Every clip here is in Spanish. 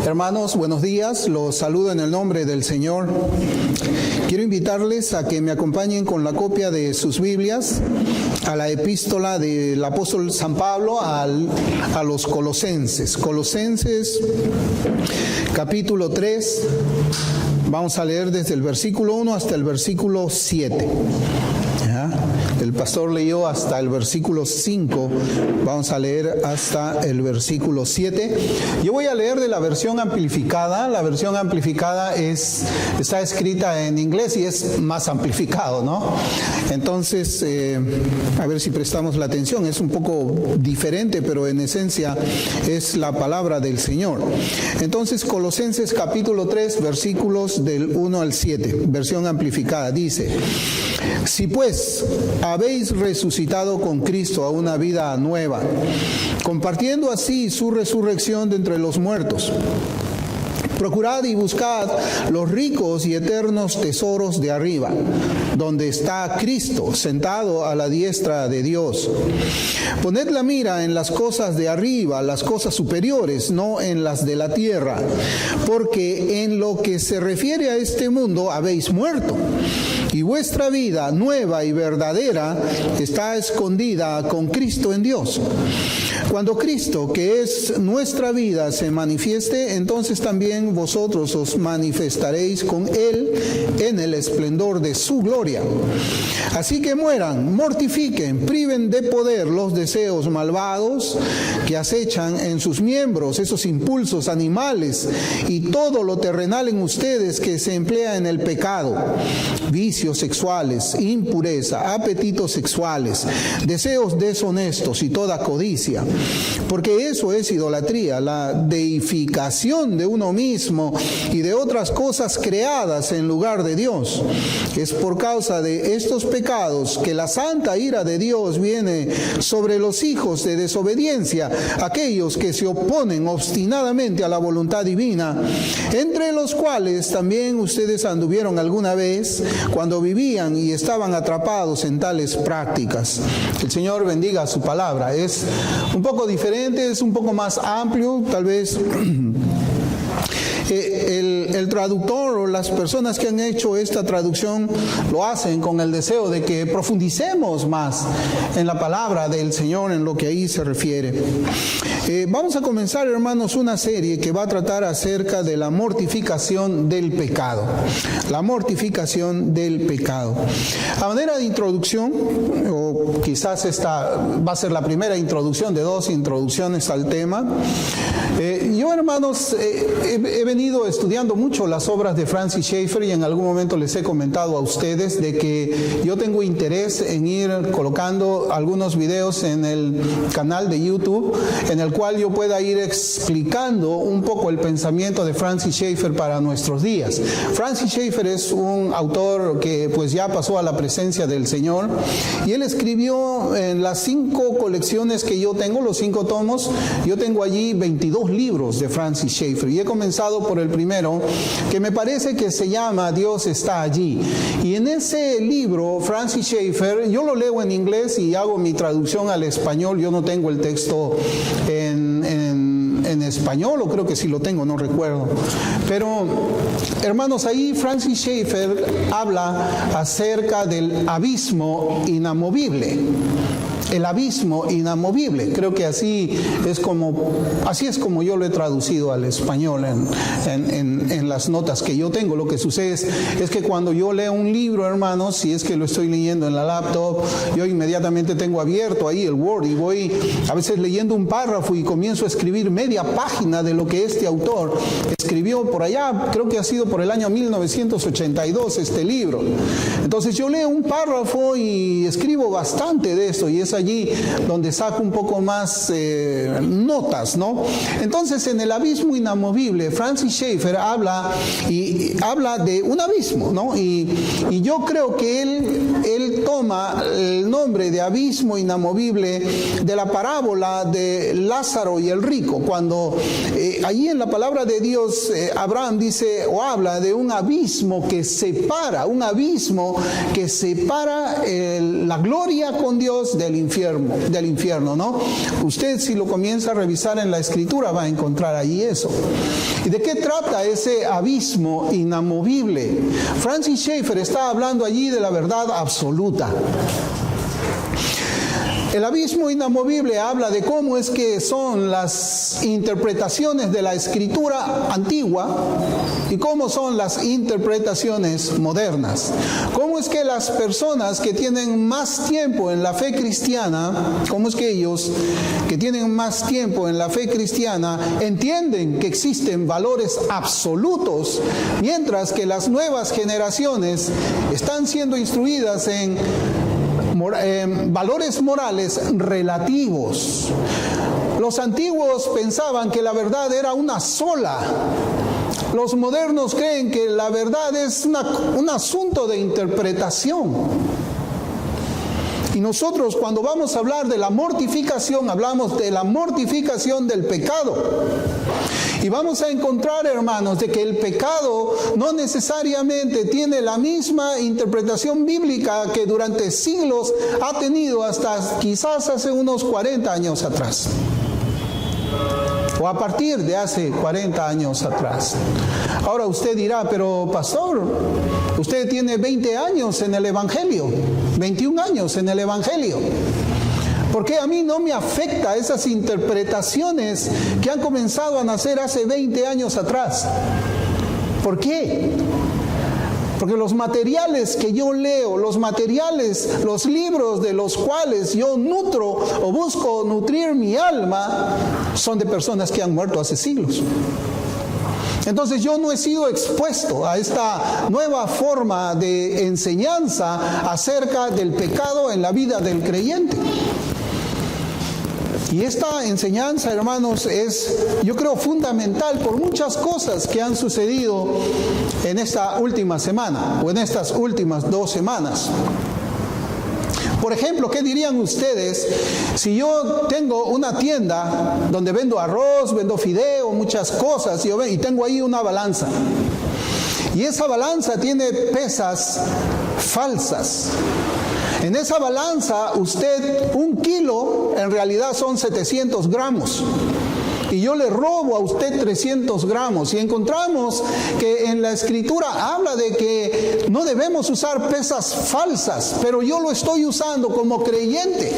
Hermanos, buenos días. Los saludo en el nombre del Señor. Quiero invitarles a que me acompañen con la copia de sus Biblias a la epístola del apóstol San Pablo a los Colosenses. Colosenses, capítulo 3. Vamos a leer desde el versículo 1 hasta el versículo 7. El pastor leyó hasta el versículo 5, vamos a leer hasta el versículo 7. Yo voy a leer de la versión amplificada. La versión amplificada está escrita en inglés y es más amplificado, ¿no? Entonces, a ver si prestamos la atención. Es un poco diferente, pero en esencia es la palabra del Señor. Entonces, Colosenses capítulo 3, versículos del 1 al 7, versión amplificada, dice: Si pues habéis resucitado con Cristo a una vida nueva, compartiendo así su resurrección de entre los muertos, procurad y buscad los ricos y eternos tesoros de arriba, donde está Cristo sentado a la diestra de Dios. Poned la mira en las cosas de arriba, las cosas superiores, no en las de la tierra, porque en lo que se refiere a este mundo habéis muerto, y vuestra vida nueva y verdadera está escondida con Cristo en Dios. Cuando Cristo, que es nuestra vida, se manifieste, entonces también vosotros os manifestaréis con Él en el esplendor de su gloria. Así que mueran, mortifiquen, priven de poder los deseos malvados que acechan en sus miembros, esos impulsos animales y todo lo terrenal en ustedes que se emplea en el pecado, vicios sexuales, impureza, apetitos sexuales, deseos deshonestos y toda codicia. Porque eso es idolatría, la deificación de uno mismo y de otras cosas creadas en lugar de Dios. Es por causa de estos pecados que la santa ira de Dios viene sobre los hijos de desobediencia, aquellos que se oponen obstinadamente a la voluntad divina, entre los cuales también ustedes anduvieron alguna vez cuando vivían y estaban atrapados en tales prácticas. El Señor bendiga su palabra. Es un poco diferente, es un poco más amplio, tal vez. El traductor o las personas que han hecho esta traducción lo hacen con el deseo de que profundicemos más en la palabra del Señor, en lo que ahí se refiere. Vamos a comenzar, hermanos, una serie que va a tratar acerca de la mortificación del pecado. La mortificación del pecado. A manera de introducción, o quizás esta va a ser la primera introducción de dos introducciones al tema. Yo, hermanos, he venido estudiando mucho las obras de Francis Schaeffer y en algún momento les he comentado a ustedes de que yo tengo interés en ir colocando algunos videos en el canal de YouTube en el cual yo pueda ir explicando un poco el pensamiento de Francis Schaeffer para nuestros días. Francis Schaeffer es un autor que pues ya pasó a la presencia del Señor y él escribió en las 5 colecciones que yo tengo, los 5 tomos, yo tengo allí 22 libros de Francis Schaeffer y he comenzado por el primero, que me parece que se llama Dios está allí. Y en ese libro, Francis Schaeffer, yo lo leo en inglés y hago mi traducción al español. Yo no tengo el texto en español, o creo que sí lo tengo, no recuerdo. Pero, hermanos, ahí Francis Schaeffer habla acerca del abismo inamovible. El abismo inamovible. Creo que así es como yo lo he traducido al español en las notas que yo tengo. Lo que sucede es que cuando yo leo un libro, hermanos, si es que lo estoy leyendo en la laptop, yo inmediatamente tengo abierto ahí el Word y voy a veces leyendo un párrafo y comienzo a escribir media página de lo que este autor escribió por allá. Creo que ha sido por el año 1982 este libro. Entonces yo leo un párrafo y escribo bastante de esto y es allí donde saco un poco más notas, ¿no? Entonces, en el abismo inamovible, Francis Schaeffer habla de un abismo, ¿no? Y yo creo que él toma el nombre de abismo inamovible de la parábola de Lázaro y el rico, cuando allí en la palabra de Dios Abraham dice o habla de un abismo que separa la gloria con Dios del infierno, ¿no? Usted, si lo comienza a revisar en la Escritura, va a encontrar ahí eso. ¿Y de qué trata ese abismo inamovible? Francis Schaeffer está hablando allí de la verdad absoluta. El abismo inamovible habla de cómo es que son las interpretaciones de la Escritura antigua y cómo son las interpretaciones modernas. Cómo es que las personas que tienen más tiempo en la fe cristiana, cómo es que ellos que tienen más tiempo en la fe cristiana entienden que existen valores absolutos, mientras que las nuevas generaciones están siendo instruidas en valores morales relativos. Los antiguos pensaban que la verdad era una sola. Los modernos creen que la verdad es un asunto de interpretación. Y nosotros, cuando vamos a hablar de la mortificación, hablamos de la mortificación del pecado. Y vamos a encontrar, hermanos, de que el pecado no necesariamente tiene la misma interpretación bíblica que durante siglos ha tenido hasta quizás hace unos 40 años atrás. O a partir de hace 40 años atrás. Ahora usted dirá, pero pastor, usted tiene 20 años en el Evangelio, 21 años en el Evangelio. ¿Por qué a mí no me afecta esas interpretaciones que han comenzado a nacer hace 20 años atrás? ¿Por qué? Porque los materiales que yo leo, los libros de los cuales yo nutro o busco nutrir mi alma, son de personas que han muerto hace siglos. Entonces yo no he sido expuesto a esta nueva forma de enseñanza acerca del pecado en la vida del creyente. Y esta enseñanza, hermanos, es, yo creo, fundamental por muchas cosas que han sucedido en esta última semana o en estas últimas 2 semanas. Por ejemplo, ¿qué dirían ustedes si yo tengo una tienda donde vendo arroz, vendo fideo, muchas cosas, y tengo ahí una balanza? Y esa balanza tiene pesas falsas. En esa balanza, usted, 1 kilo, en realidad son 700 gramos. Y yo le robo a usted 300 gramos. Y encontramos que en la Escritura habla de que no debemos usar pesas falsas, pero yo lo estoy usando como creyente.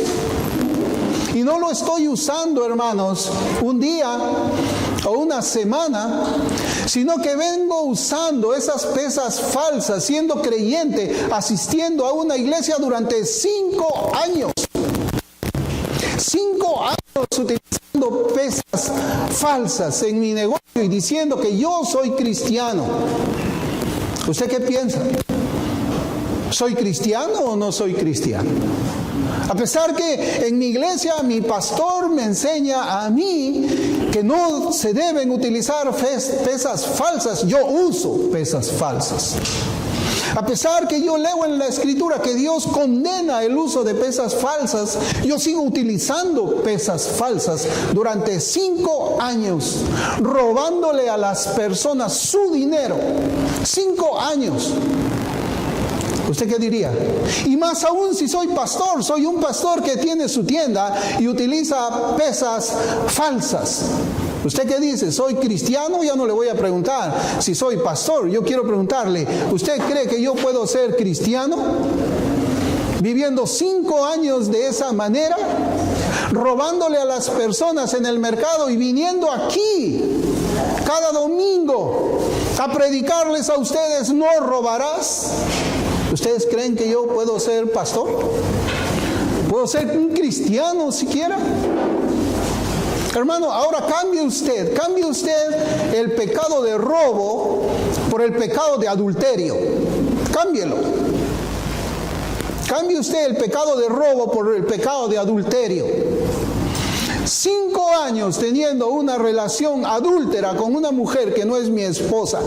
Y no lo estoy usando, hermanos, un día o una semana, sino que vengo usando esas pesas falsas, siendo creyente, asistiendo a una iglesia durante 5 años. 5 años utilizando pesas falsas en mi negocio y diciendo que yo soy cristiano. ¿Usted qué piensa? ¿Soy cristiano o no soy cristiano? A pesar que en mi iglesia mi pastor me enseña a mí que no se deben utilizar pesas falsas, yo uso pesas falsas. A pesar que yo leo en la Escritura que Dios condena el uso de pesas falsas, yo sigo utilizando pesas falsas durante 5 años, robándole a las personas su dinero. 5 años. ¿Usted qué diría? Y más aún si soy pastor, soy un pastor que tiene su tienda y utiliza pesas falsas. ¿Usted qué dice? ¿Soy cristiano? Ya no le voy a preguntar si soy pastor. Yo quiero preguntarle, ¿usted cree que yo puedo ser cristiano? Viviendo 5 años de esa manera, robándole a las personas en el mercado y viniendo aquí cada domingo a predicarles a ustedes, no robarás. ¿Ustedes creen que yo puedo ser pastor? ¿Puedo ser un cristiano siquiera? Hermano, ahora cambie usted el pecado de robo por el pecado de adulterio. Cámbielo. Cambie usted el pecado de robo por el pecado de adulterio. 5 años teniendo una relación adúltera con una mujer que no es mi esposa.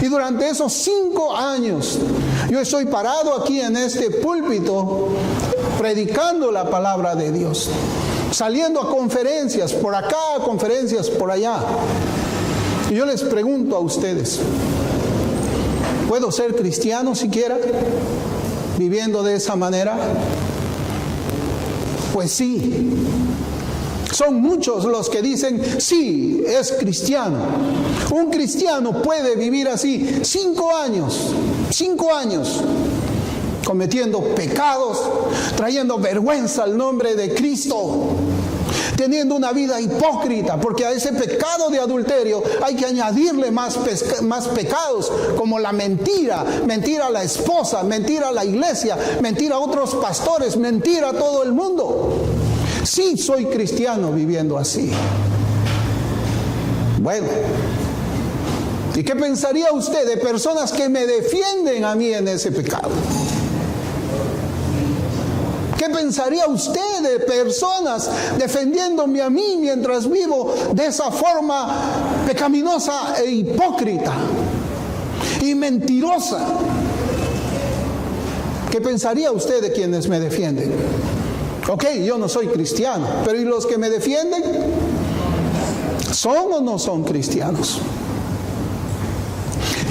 Y durante esos 5 años, yo estoy parado aquí en este púlpito, predicando la palabra de Dios, saliendo a conferencias por acá, conferencias por allá. Y yo les pregunto a ustedes, ¿puedo ser cristiano siquiera, viviendo de esa manera? Pues sí, son muchos los que dicen, sí, es cristiano. Un cristiano puede vivir así 5 años, cometiendo pecados, trayendo vergüenza al nombre de Cristo, teniendo una vida hipócrita, porque a ese pecado de adulterio hay que añadirle más pecados, como la mentira a la esposa, mentira a la iglesia, mentira a otros pastores, mentira a todo el mundo. Sí, soy cristiano viviendo así. Bueno, ¿y qué pensaría usted de personas que me defienden a mí en ese pecado? ¿Qué pensaría usted de personas defendiéndome a mí mientras vivo de esa forma pecaminosa e hipócrita y mentirosa? ¿Qué pensaría usted de quienes me defienden? Ok, yo no soy cristiano, pero ¿y los que me defienden? ¿Son o no son cristianos?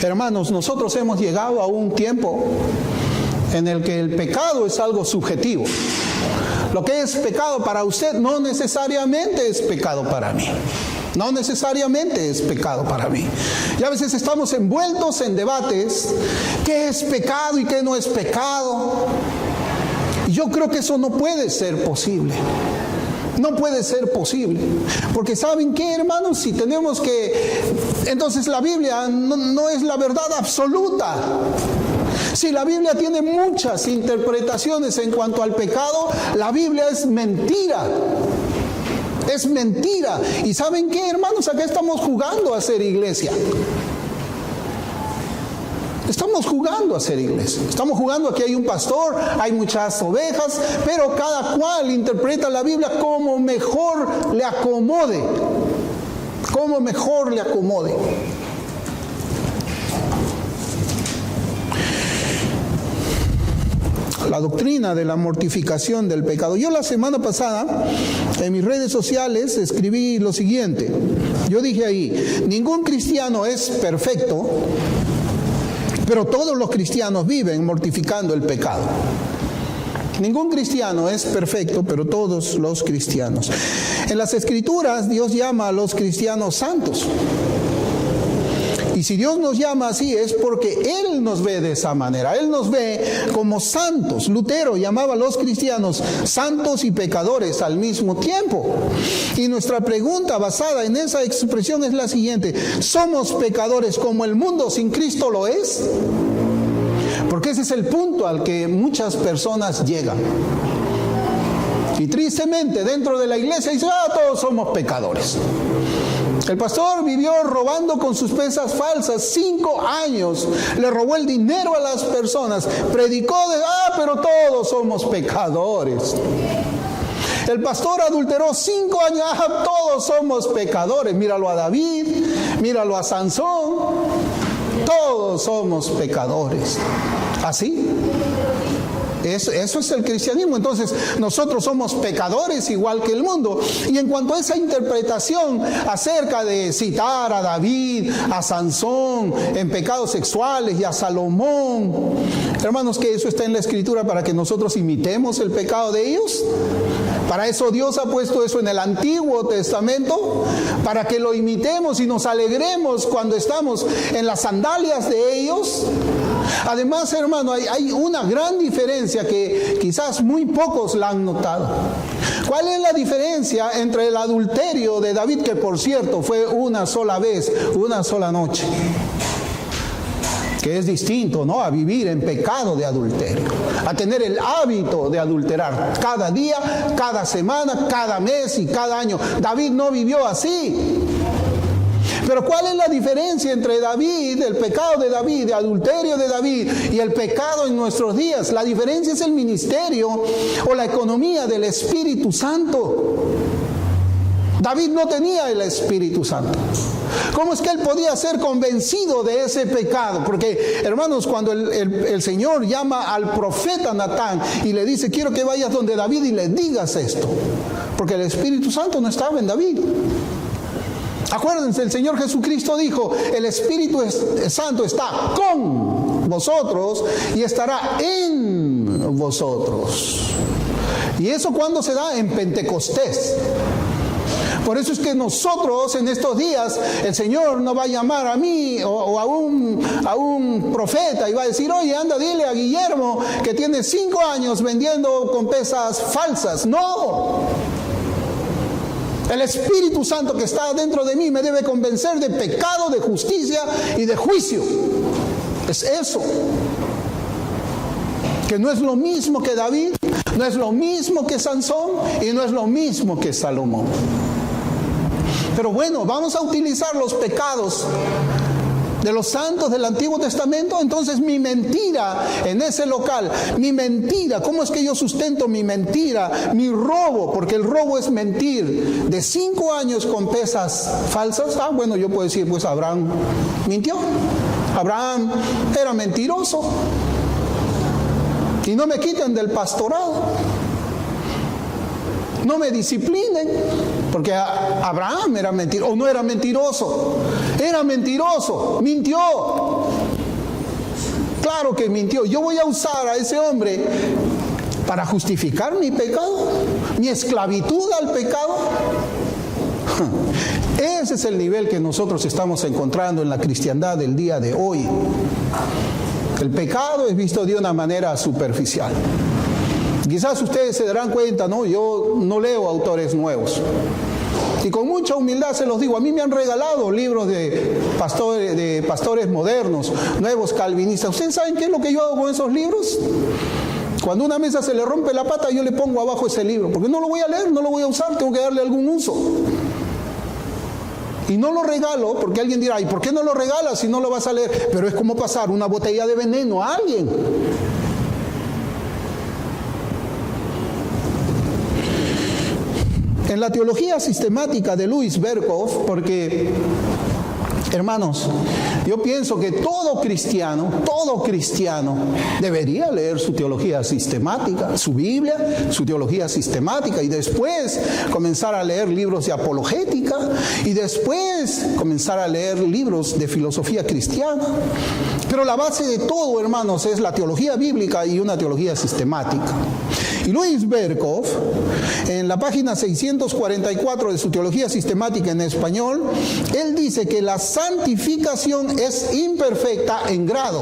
Hermanos, nosotros hemos llegado a un tiempo en el que el pecado es algo subjetivo. Lo que es pecado para usted no necesariamente es pecado para mí. No necesariamente es pecado para mí. Y a veces estamos envueltos en debates, ¿qué es pecado y qué no es pecado? Y yo creo que eso no puede ser posible. No puede ser posible. Porque ¿saben qué, hermanos? Si tenemos que... Entonces la Biblia no es la verdad absoluta. Si la Biblia tiene muchas interpretaciones en cuanto al pecado, la Biblia es mentira. Es mentira. ¿Y saben qué, hermanos? Acá estamos jugando a ser iglesia. Estamos jugando a ser iglesia. Estamos jugando a que hay un pastor, hay muchas ovejas, pero cada cual interpreta la Biblia como mejor le acomode. Como mejor le acomode. La doctrina de la mortificación del pecado. Yo la semana pasada en mis redes sociales escribí lo siguiente. Yo dije ahí, ningún cristiano es perfecto, pero todos los cristianos viven mortificando el pecado. Ningún cristiano es perfecto, pero todos los cristianos. En las Escrituras Dios llama a los cristianos santos. Y si Dios nos llama así es porque Él nos ve de esa manera. Él nos ve como santos. Lutero llamaba a los cristianos santos y pecadores al mismo tiempo. Y nuestra pregunta basada en esa expresión es la siguiente. ¿Somos pecadores como el mundo sin Cristo lo es? Porque ese es el punto al que muchas personas llegan. Y tristemente dentro de la iglesia dicen, todos somos pecadores. El pastor vivió robando con sus pesas falsas 5 años, le robó el dinero a las personas, predicó pero todos somos pecadores. El pastor adulteró 5 años, todos somos pecadores. Míralo a David, míralo a Sansón, todos somos pecadores. ¿Así? Eso es el cristianismo. Entonces nosotros somos pecadores igual que el mundo. Y en cuanto a esa interpretación acerca de citar a David, a Sansón en pecados sexuales y a Salomón, hermanos, que eso está en la Escritura para que nosotros imitemos el pecado de ellos. Para eso Dios ha puesto eso en el Antiguo Testamento, para que lo imitemos y nos alegremos cuando estamos en las sandalias de ellos. Además, hermano, hay una gran diferencia que quizás muy pocos la han notado. ¿Cuál es la diferencia entre el adulterio de David, que por cierto fue una sola vez, una sola noche? Que es distinto, ¿no?, a vivir en pecado de adulterio, a tener el hábito de adulterar cada día, cada semana, cada mes y cada año. David no vivió así. Pero ¿cuál es la diferencia entre David, el pecado de David, el adulterio de David y el pecado en nuestros días? La diferencia es el ministerio o la economía del Espíritu Santo. David no tenía el Espíritu Santo. ¿Cómo es que él podía ser convencido de ese pecado? Porque, hermanos, cuando el Señor llama al profeta Natán y le dice, quiero que vayas donde David y le digas esto, porque el Espíritu Santo no estaba en David. Acuérdense, el Señor Jesucristo dijo, el Espíritu Santo está con vosotros y estará en vosotros. ¿Y eso cuándo se da? En Pentecostés. Por eso es que nosotros en estos días, el Señor no va a llamar a mí o a un profeta y va a decir, oye, anda, dile a Guillermo que tiene 5 años vendiendo con pesas falsas. No. El Espíritu Santo que está dentro de mí me debe convencer de pecado, de justicia y de juicio. Es eso. Que no es lo mismo que David, no es lo mismo que Sansón y no es lo mismo que Salomón. Pero bueno, vamos a utilizar los pecados de los santos del Antiguo Testamento. Entonces mi mentira en ese local, mi mentira, ¿cómo es que yo sustento mi mentira? Mi robo, porque el robo es mentir, de 5 años con pesas falsas. Bueno, yo puedo decir, pues Abraham mintió. Abraham era mentiroso. Y no me quiten del pastorado. No me disciplinen, porque Abraham era mentiroso, o no era mentiroso, mintió. Claro que mintió. Yo voy a usar a ese hombre para justificar mi pecado, mi esclavitud al pecado. Ese es el nivel que nosotros estamos encontrando en la cristiandad del día de hoy. El pecado es visto de una manera superficial. Quizás ustedes se darán cuenta, ¿no? Yo no leo autores nuevos. Y con mucha humildad se los digo, a mí me han regalado libros de pastores modernos, nuevos calvinistas. ¿Ustedes saben qué es lo que yo hago con esos libros? Cuando una mesa se le rompe la pata, yo le pongo abajo ese libro, porque no lo voy a leer, no lo voy a usar, tengo que darle algún uso. Y no lo regalo, porque alguien dirá, ¿y por qué no lo regalas si no lo vas a leer? Pero es como pasar una botella de veneno a alguien. En la teología sistemática de Louis Berkhof, porque, hermanos, yo pienso que todo cristiano debería leer su teología sistemática, su Biblia, su teología sistemática, y después comenzar a leer libros de apologética, y después comenzar a leer libros de filosofía cristiana. Pero la base de todo, hermanos, es la teología bíblica y una teología sistemática. Y Louis Berkhof, en la página 644 de su teología sistemática en español, él dice que la santificación es imperfecta en grado.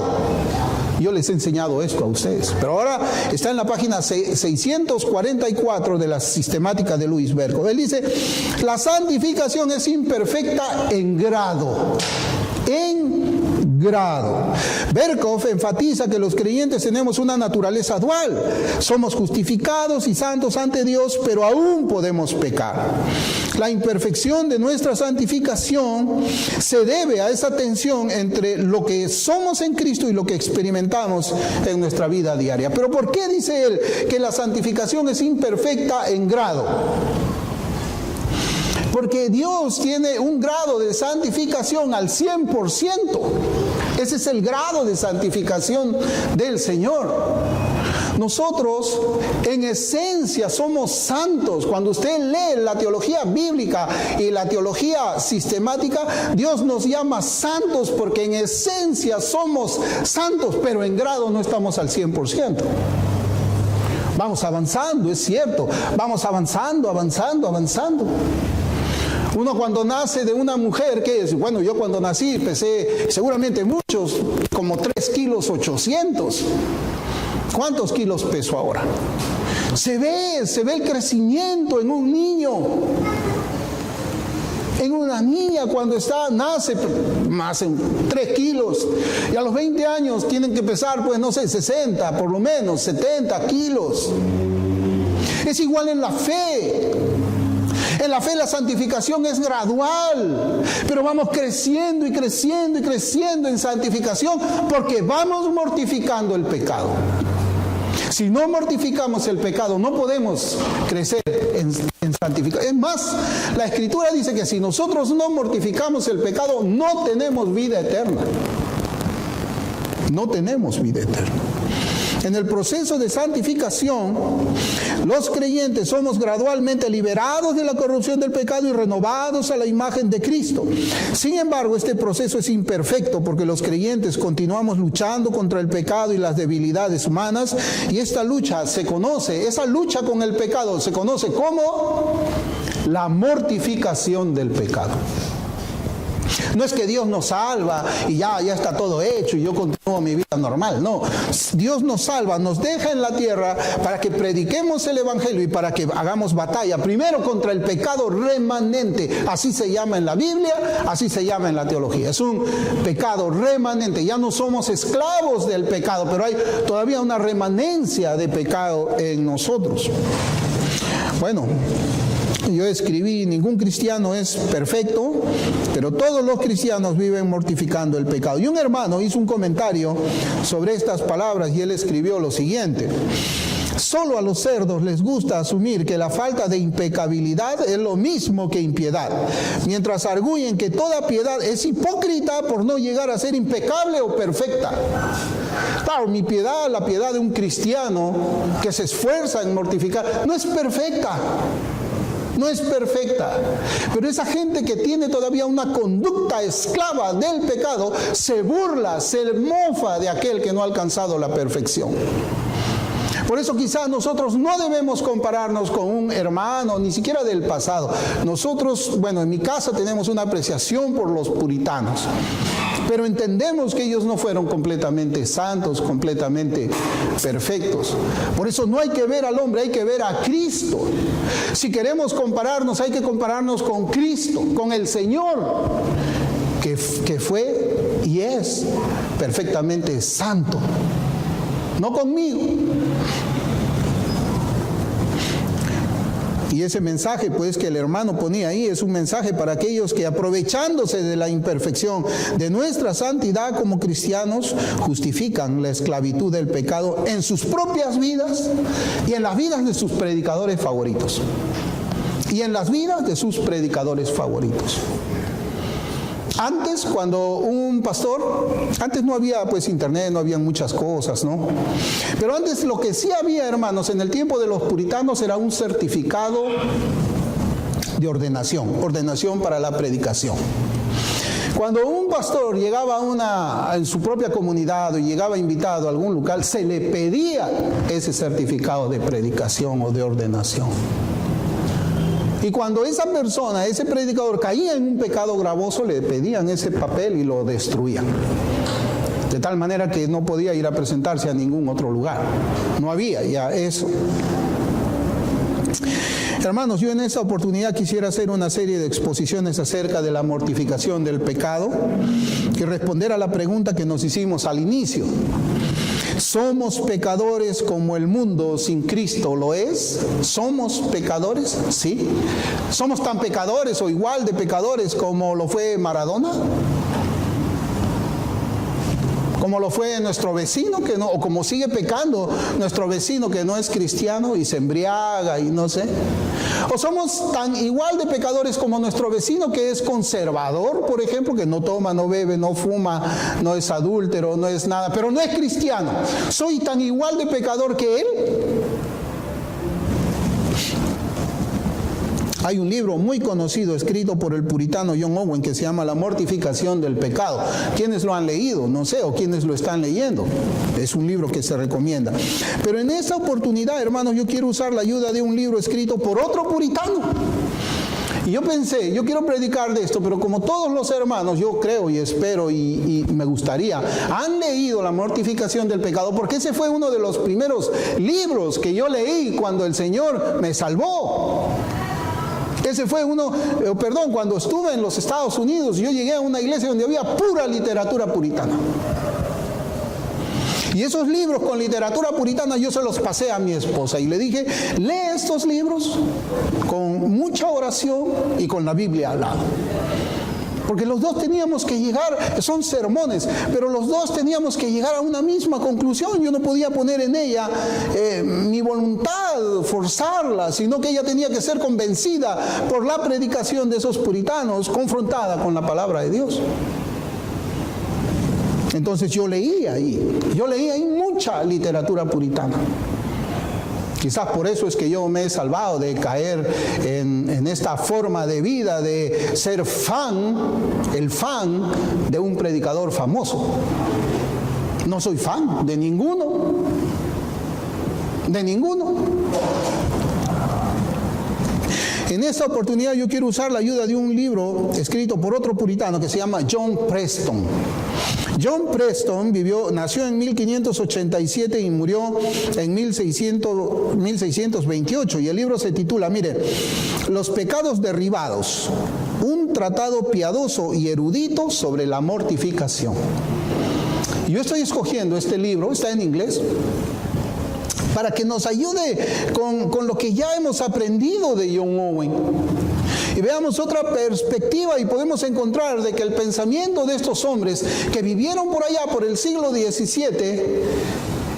Yo les he enseñado esto a ustedes, pero ahora está en la página 644 de la sistemática de Louis Berkhof. Él dice, la santificación es imperfecta en grado. Berkhof enfatiza que los creyentes tenemos una naturaleza dual. Somos justificados y santos ante Dios, pero aún podemos pecar. La imperfección de nuestra santificación se debe a esa tensión entre lo que somos en Cristo y lo que experimentamos en nuestra vida diaria. Pero ¿por qué dice él que la santificación es imperfecta en grado? Porque Dios tiene un grado de santificación al 100%. Ese es el grado de santificación del Señor. Nosotros en esencia somos santos. Cuando usted lee la teología bíblica y la teología sistemática, Dios nos llama santos porque en esencia somos santos, pero en grado no estamos al 100%. Vamos avanzando, es cierto. Vamos avanzando. Uno cuando nace de una mujer, ¿qué es? Bueno, yo cuando nací pesé, seguramente muchos, como 3 kilos 800. ¿Cuántos kilos peso ahora? Se ve el crecimiento en un niño. En una niña cuando nace, más en 3 kilos. Y a los 20 años tienen que pesar, pues no sé, 60, por lo menos, 70 kilos. Es igual en la fe. En la fe la santificación es gradual, pero vamos creciendo en santificación porque vamos mortificando el pecado. Si no mortificamos el pecado, no podemos crecer en santificación. Es más, la Escritura dice que si nosotros no mortificamos el pecado, no tenemos vida eterna. No tenemos vida eterna. En el proceso de santificación, los creyentes somos gradualmente liberados de la corrupción del pecado y renovados a la imagen de Cristo. Sin embargo, este proceso es imperfecto porque los creyentes continuamos luchando contra el pecado y las debilidades humanas, y esta lucha esa lucha con el pecado se conoce como la mortificación del pecado. No es que Dios nos salva y ya está todo hecho y yo continúo mi vida normal. No, Dios nos salva, nos deja en la tierra para que prediquemos el evangelio y para que hagamos batalla. Primero contra el pecado remanente. Así se llama en la Biblia, así se llama en la teología. Es un pecado remanente. Ya no somos esclavos del pecado, pero hay todavía una remanencia de pecado en nosotros. Bueno, yo escribí, ningún cristiano es perfecto, pero todos los cristianos viven mortificando el pecado. Y un hermano hizo un comentario sobre estas palabras y él escribió lo siguiente: solo a los cerdos les gusta asumir que la falta de impecabilidad es lo mismo que impiedad, mientras arguyen que toda piedad es hipócrita por no llegar a ser impecable o perfecta. Claro, mi piedad, la piedad de un cristiano que se esfuerza en mortificar, no es perfecta. No es perfecta, pero esa gente que tiene todavía una conducta esclava del pecado se burla, se mofa de aquel que no ha alcanzado la perfección. Por eso quizás nosotros no debemos compararnos con un hermano, ni siquiera del pasado. Nosotros, bueno, en mi casa tenemos una apreciación por los puritanos, pero entendemos que ellos no fueron completamente santos, completamente perfectos. Por eso no hay que ver al hombre, hay que ver a Cristo. Si queremos compararnos, hay que compararnos con Cristo, con el Señor, que fue y es perfectamente santo. No conmigo. Y ese mensaje pues que el hermano ponía ahí es un mensaje para aquellos que, aprovechándose de la imperfección de nuestra santidad como cristianos, justifican la esclavitud del pecado en sus propias vidas y en las vidas de sus predicadores favoritos. Y en las vidas de sus predicadores favoritos. Antes, cuando un pastor, antes no había pues internet, no había muchas cosas, ¿no? Pero antes lo que sí había, hermanos, en el tiempo de los puritanos era un certificado de ordenación para la predicación. Cuando un pastor llegaba en su propia comunidad o llegaba invitado a algún local, se le pedía ese certificado de predicación o de ordenación. Y cuando esa persona, ese predicador, caía en un pecado gravoso, le pedían ese papel y lo destruían. De tal manera que no podía ir a presentarse a ningún otro lugar. No había ya eso. Hermanos, yo en esta oportunidad quisiera hacer una serie de exposiciones acerca de la mortificación del pecado y responder a la pregunta que nos hicimos al inicio. ¿Somos pecadores como el mundo sin Cristo lo es? ¿Somos pecadores? Sí. ¿Somos tan pecadores o igual de pecadores como lo fue Maradona? Como lo fue nuestro vecino que no, o como sigue pecando nuestro vecino que no es cristiano y se embriaga y no sé. O somos tan igual de pecadores como nuestro vecino que es conservador, por ejemplo, que no toma, no bebe, no fuma, no es adúltero, no es nada, pero no es cristiano. ¿Soy tan igual de pecador que él? Hay un libro muy conocido escrito por el puritano John Owen que se llama La mortificación del pecado. ¿Quiénes lo han leído? No sé, o quiénes lo están leyendo. Es un libro que se recomienda. Pero en esta oportunidad, hermanos, yo quiero usar la ayuda de un libro escrito por otro puritano. Y yo pensé, yo quiero predicar de esto, pero como todos los hermanos, yo creo y espero y me gustaría, han leído La mortificación del pecado, porque ese fue uno de los primeros libros que yo leí cuando el Señor me salvó. Ese fue cuando estuve en los Estados Unidos, yo llegué a una iglesia donde había pura literatura puritana. Y esos libros con literatura puritana yo se los pasé a mi esposa y le dije, lee estos libros con mucha oración y con la Biblia al lado. Porque los dos teníamos que llegar, son sermones, pero los dos teníamos que llegar a una misma conclusión. Yo no podía poner en ella mi voluntad, forzarla, sino que ella tenía que ser convencida por la predicación de esos puritanos, confrontada con la palabra de Dios. Entonces yo leía ahí mucha literatura puritana. Quizás por eso es que yo me he salvado de caer en esta forma de vida, de ser el fan de un predicador famoso. No soy fan de ninguno. En esta oportunidad yo quiero usar la ayuda de un libro escrito por otro puritano que se llama John Preston. John Preston nació en 1587 y murió en 1628, y el libro se titula, mire, Los pecados derribados, un tratado piadoso y erudito sobre la mortificación. Yo estoy escogiendo este libro, está en inglés, para que nos ayude con lo que ya hemos aprendido de John Owen. Y veamos otra perspectiva y podemos encontrar de que el pensamiento de estos hombres que vivieron por allá por el siglo XVII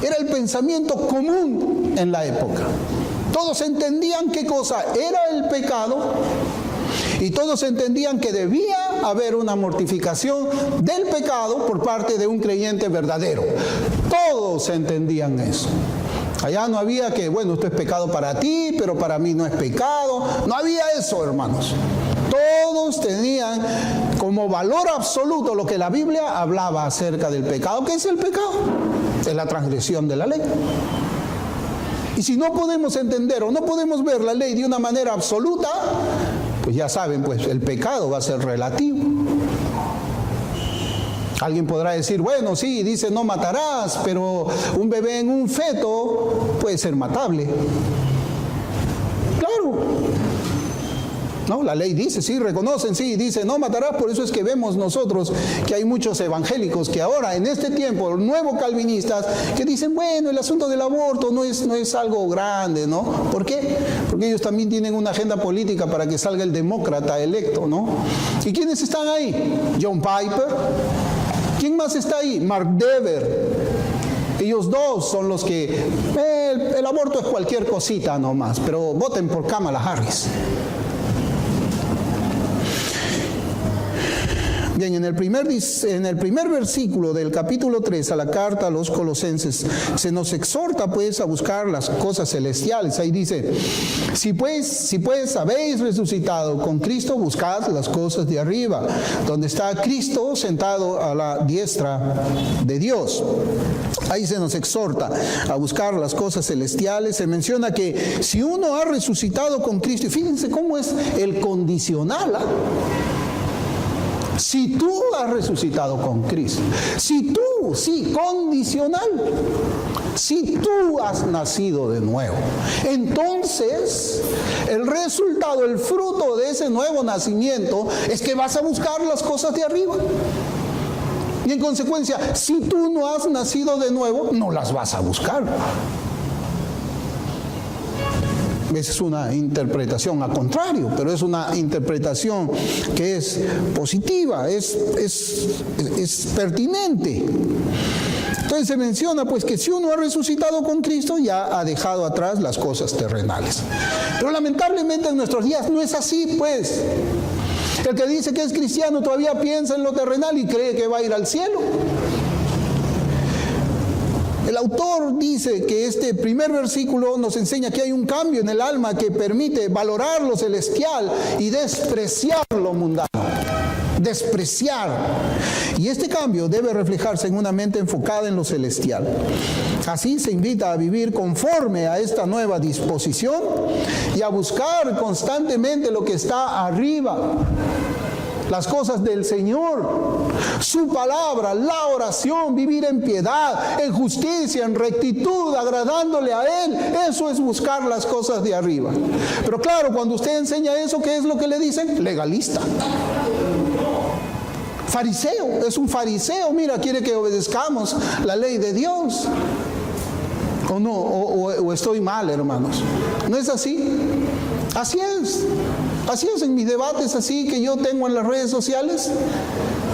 era el pensamiento común en la época. Todos entendían qué cosa era el pecado y todos entendían que debía haber una mortificación del pecado por parte de un creyente verdadero. Todos entendían eso. Allá no había que, bueno, esto es pecado para ti, pero para mí no es pecado. No había eso, hermanos. Todos tenían como valor absoluto lo que la Biblia hablaba acerca del pecado. ¿Qué es el pecado? Es la transgresión de la ley. Y si no podemos entender o no podemos ver la ley de una manera absoluta, pues ya saben, pues el pecado va a ser relativo. Alguien podrá decir, bueno, sí, dice no matarás, pero un bebé en un feto puede ser matable. Claro. No, la ley dice, sí, reconocen, sí, dice no matarás. Por eso es que vemos nosotros que hay muchos evangélicos que ahora, en este tiempo, nuevos calvinistas, que dicen, bueno, el asunto del aborto no es algo grande, ¿no? ¿Por qué? Porque ellos también tienen una agenda política para que salga el demócrata electo, ¿no? ¿Y quiénes están ahí? John Piper. ¿Quién más está ahí? Mark Dever. Ellos dos son los que... el aborto es cualquier cosita nomás, pero voten por Kamala Harris. Bien, en el primer versículo del capítulo 3 a la carta a los Colosenses se nos exhorta pues a buscar las cosas celestiales. Ahí dice, si pues habéis resucitado con Cristo, buscad las cosas de arriba, donde está Cristo sentado a la diestra de Dios. Ahí se nos exhorta a buscar las cosas celestiales. Se menciona que si uno ha resucitado con Cristo, y fíjense cómo es el condicional, si tú has resucitado con Cristo, condicional, si tú has nacido de nuevo, entonces el resultado, el fruto de ese nuevo nacimiento es que vas a buscar las cosas de arriba. Y en consecuencia, si tú no has nacido de nuevo, no las vas a buscar. Es una interpretación al contrario, pero es una interpretación que es positiva, es pertinente. Entonces se menciona pues que si uno ha resucitado con Cristo, ya ha dejado atrás las cosas terrenales. Pero lamentablemente en nuestros días no es así, pues. El que dice que es cristiano todavía piensa en lo terrenal y cree que va a ir al cielo. El autor dice que este primer versículo nos enseña que hay un cambio en el alma que permite valorar lo celestial y despreciar lo mundano. Despreciar. Y este cambio debe reflejarse en una mente enfocada en lo celestial. Así se invita a vivir conforme a esta nueva disposición y a buscar constantemente lo que está arriba. Las cosas del Señor, su palabra, la oración, vivir en piedad, en justicia, en rectitud, agradándole a Él. Eso es buscar las cosas de arriba. Pero claro, cuando usted enseña eso, ¿qué es lo que le dicen? Legalista. Fariseo, es un fariseo, mira, quiere que obedezcamos la ley de Dios. ¿O no? ¿O estoy mal, hermanos? ¿No es así? Así es. Así es en mis debates así que yo tengo en las redes sociales.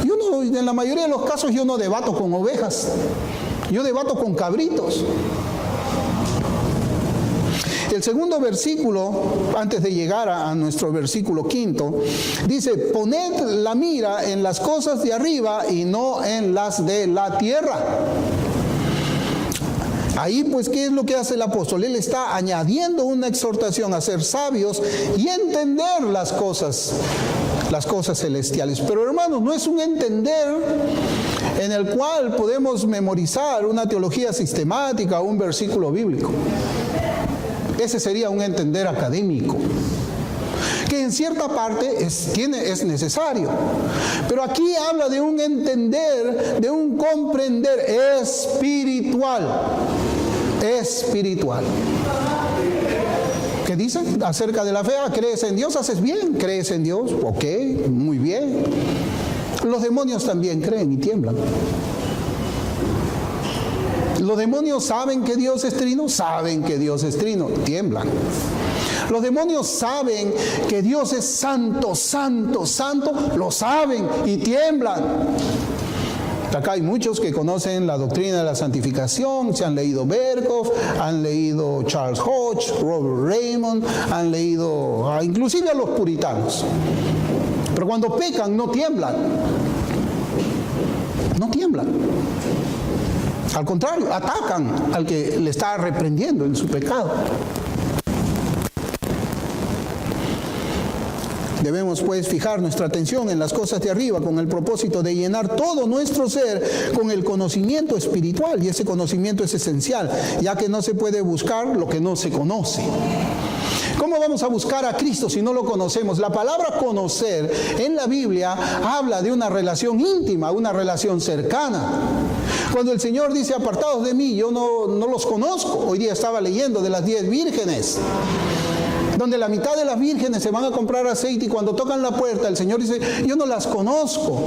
Yo no, en la mayoría de los casos yo no debato con ovejas. Yo debato con cabritos. El segundo versículo, antes de llegar a nuestro versículo quinto, dice, poned la mira en las cosas de arriba y no en las de la tierra. Ahí pues, ¿qué es lo que hace el apóstol? Él está añadiendo una exhortación a ser sabios y entender las cosas celestiales. Pero hermanos, no es un entender en el cual podemos memorizar una teología sistemática o un versículo bíblico. Ese sería un entender académico, que en cierta parte es necesario. Pero aquí habla de un entender, de un comprender espiritual. Espiritual. ¿Qué dice acerca de la fe? ¿Crees en Dios? ¿Haces bien? ¿Crees en Dios? Ok, muy bien. Los demonios también creen y tiemblan. Los demonios saben que Dios es trino, saben que Dios es trino, tiemblan. Los demonios saben que Dios es santo, santo, santo, lo saben y tiemblan. Acá hay muchos que conocen la doctrina de la santificación, se han leído Berkhoff, han leído Charles Hodge, Robert Raymond, han leído inclusive a los puritanos. Pero cuando pecan no tiemblan. No tiemblan. Al contrario, atacan al que le está reprendiendo en su pecado. Debemos pues fijar nuestra atención en las cosas de arriba con el propósito de llenar todo nuestro ser con el conocimiento espiritual, y ese conocimiento es esencial, ya que no se puede buscar lo que no se conoce. ¿Cómo vamos a buscar a Cristo si no lo conocemos? La palabra conocer en la Biblia habla de una relación íntima, una relación cercana. Cuando el Señor dice, apartados de mí, yo no los conozco. Hoy día estaba leyendo de las 10 vírgenes, donde la mitad de las vírgenes se van a comprar aceite y cuando tocan la puerta el Señor dice, yo no las conozco.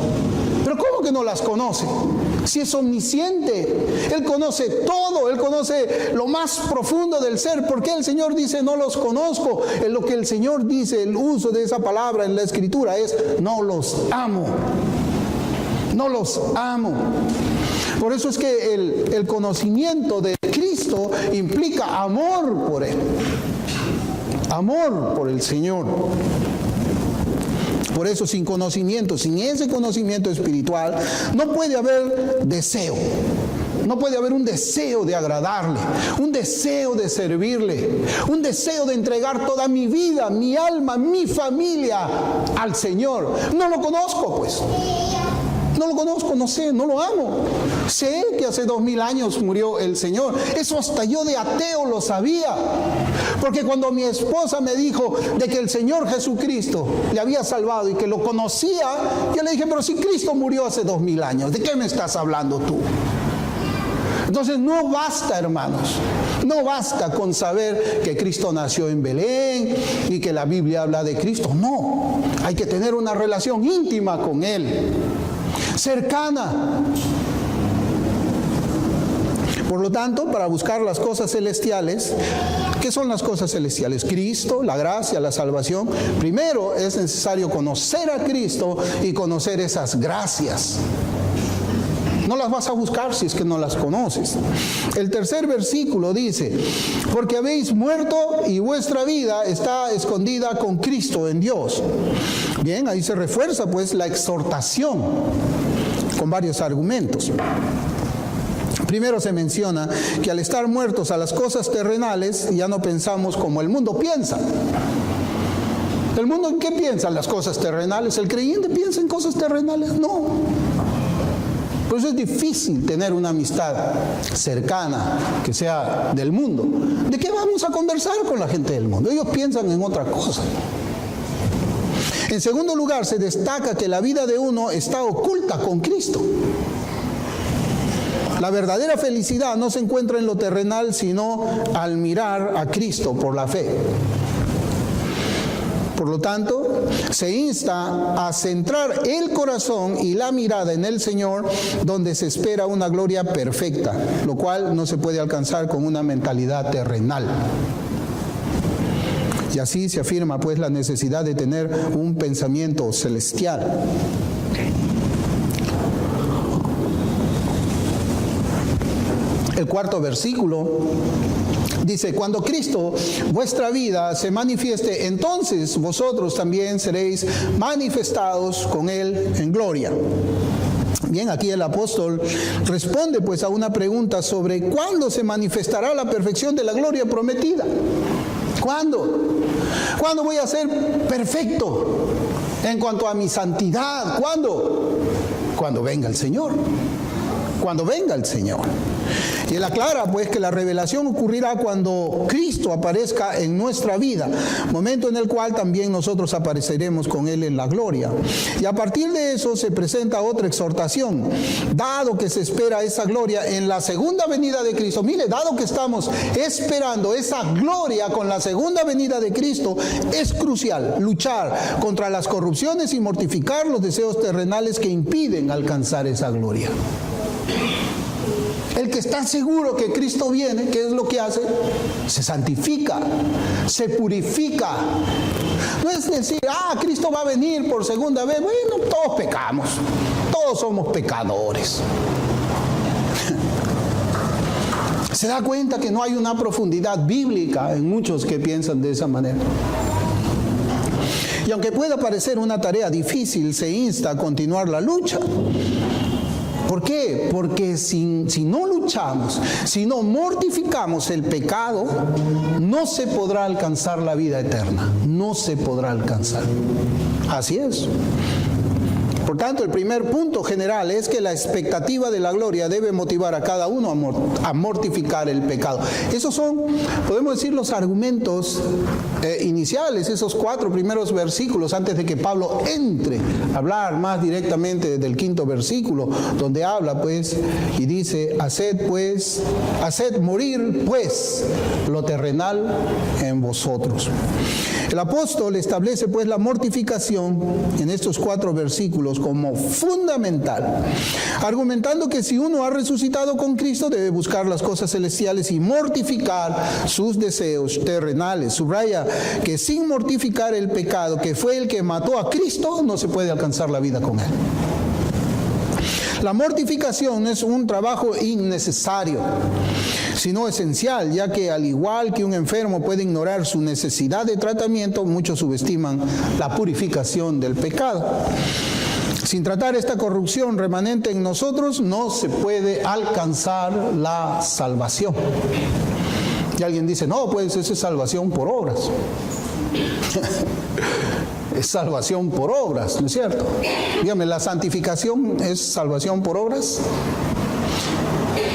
¿Pero cómo que no las conoce? Si es omnisciente, Él conoce todo, Él conoce lo más profundo del ser. ¿Por qué el Señor dice no los conozco? En lo que el Señor dice, el uso de esa palabra en la Escritura es no los amo. No los amo. Por eso es que el conocimiento de Cristo implica amor por Él. Amor por el Señor. Por eso sin conocimiento, sin ese conocimiento espiritual, no puede haber deseo. No puede haber un deseo de agradarle, un deseo de servirle, un deseo de entregar toda mi vida, mi alma, mi familia al Señor. No lo conozco, pues. No lo conozco, no sé, no lo amo. Sé que hace 2000 años murió el Señor. Eso hasta yo de ateo lo sabía. Porque cuando mi esposa me dijo de que el Señor Jesucristo le había salvado y que lo conocía, yo le dije, pero si Cristo murió hace 2000 años, ¿de qué me estás hablando tú? Entonces no basta, hermanos, no basta con saber que Cristo nació en Belén y que la Biblia habla de Cristo. No, hay que tener una relación íntima con Él, cercana. Por lo tanto, para buscar las cosas celestiales, ¿qué son las cosas celestiales? Cristo, la gracia, la salvación. Primero es necesario conocer a Cristo y conocer esas gracias. No las vas a buscar si es que no las conoces. El tercer versículo dice, porque habéis muerto y vuestra vida está escondida con Cristo en Dios. Bien, ahí se refuerza pues la exhortación con varios argumentos. Primero se menciona que al estar muertos a las cosas terrenales ya no pensamos como el mundo piensa. ¿El mundo en qué piensa? Las cosas terrenales. ¿El creyente piensa en cosas terrenales? No. Por eso es difícil tener una amistad cercana que sea del mundo. ¿De qué vamos a conversar con la gente del mundo? Ellos piensan en otra cosa. En segundo lugar, se destaca que la vida de uno está oculta con Cristo. La verdadera felicidad no se encuentra en lo terrenal, sino al mirar a Cristo por la fe. Por lo tanto, se insta a centrar el corazón y la mirada en el Señor, donde se espera una gloria perfecta, lo cual no se puede alcanzar con una mentalidad terrenal. Y así se afirma pues la necesidad de tener un pensamiento celestial. El cuarto versículo Dice, cuando Cristo, vuestra vida, se manifieste, entonces vosotros también seréis manifestados con Él en gloria. Bien, aquí el apóstol responde pues a una pregunta sobre cuándo se manifestará la perfección de la gloria prometida. ¿Cuándo? ¿Cuándo voy a ser perfecto en cuanto a mi santidad? ¿Cuándo? Cuando venga el Señor. Cuando venga el Señor. Y él aclara pues que la revelación ocurrirá cuando Cristo aparezca en nuestra vida, momento en el cual también nosotros apareceremos con Él en la gloria. Y a partir de eso se presenta otra exhortación, dado que se espera esa gloria en la segunda venida de Cristo. Mire, dado que estamos esperando esa gloria con la segunda venida de Cristo, es crucial luchar contra las corrupciones y mortificar los deseos terrenales que impiden alcanzar esa gloria. El que está seguro que Cristo viene, ¿qué es lo que hace? Se santifica, se purifica. No es decir, Cristo va a venir por segunda vez. Bueno, todos pecamos, todos somos pecadores. Se da cuenta que no hay una profundidad bíblica en muchos que piensan de esa manera. Y aunque pueda parecer una tarea difícil, se insta a continuar la lucha. ¿Por qué? Porque si no luchamos, si no mortificamos el pecado, no se podrá alcanzar la vida eterna. No se podrá alcanzar. Así es. Por tanto, el primer punto general es que la expectativa de la gloria debe motivar a cada uno a mortificar el pecado. Esos son, podemos decir, los argumentos iniciales, esos 4 primeros versículos antes de que Pablo entre a hablar más directamente del 5º versículo, donde habla pues y dice, haced morir pues lo terrenal en vosotros. El apóstol establece pues la mortificación en estos 4 versículos como fundamental, argumentando que si uno ha resucitado con Cristo debe buscar las cosas celestiales y mortificar sus deseos terrenales. Subraya que sin mortificar el pecado, que fue el que mató a Cristo, no se puede alcanzar la vida con Él. La mortificación es un trabajo innecesario, sino esencial, ya que al igual que un enfermo puede ignorar su necesidad de tratamiento, muchos subestiman la purificación del pecado. Sin tratar esta corrupción remanente en nosotros, no se puede alcanzar la salvación. Y alguien dice, no, pues eso es salvación por obras. Es salvación por obras, ¿no es cierto? Dígame, ¿la santificación es salvación por obras?